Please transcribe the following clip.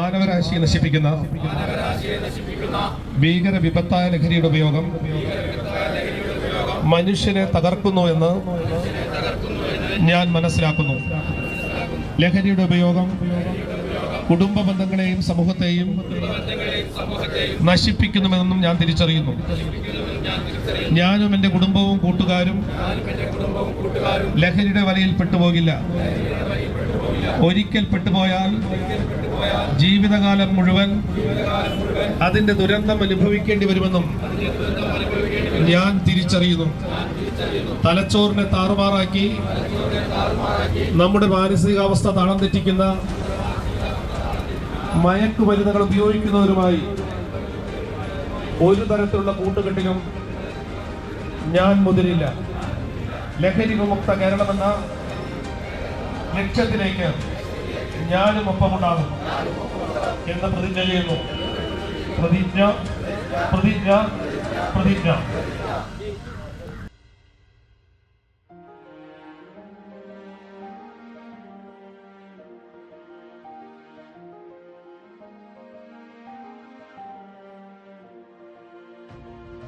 മാനവരാശിയെ നശിപ്പിക്കുന്ന ഭീകര വിപത്തായ ലഹരിയുടെ ഉപയോഗം മനുഷ്യനെ തകർക്കുന്നു എന്ന് ഞാൻ മനസ്സിലാക്കുന്നു. ലഹരിയുടെ ഉപയോഗം കുടുംബ ബന്ധങ്ങളെയും സമൂഹത്തെയും നശിപ്പിക്കുന്നുവെന്നും ഞാൻ തിരിച്ചറിയുന്നു. ഞാനും എൻ്റെ കുടുംബവും കൂട്ടുകാരും ലഹരിയുടെ വലയിൽ പെട്ടുപോകില്ല. ഒരിക്കൽ പെട്ടുപോയാൽ ജീവിതകാലം മുഴുവൻ അതിന്റെ ദുരന്തം അനുഭവിക്കേണ്ടി വരുമെന്നും ഞാൻ തിരിച്ചറിയുന്നു. തലച്ചോറിനെ താറുമാറാക്കി നമ്മുടെ മാനസികാവസ്ഥ താളം തെറ്റിക്കുന്ന മയക്കുമരുന്നുകൾ ഉപയോഗിക്കുന്നവരുമായി ഒരു തരത്തിലുള്ള കൂട്ടുകെട്ടിലും ഞാൻ മുതിരില്ല. ലഹരി വിമുക്ത കേരളമെന്ന ലക്ഷ്യത്തിലേക്ക് ഞാനും ഒപ്പമുണ്ടാകും എന്ന് പ്രതിജ്ഞ ചെയ്യുന്നു. പ്രതിജ്ഞ പ്രതിജ്ഞ പ്രതിജ്ഞ.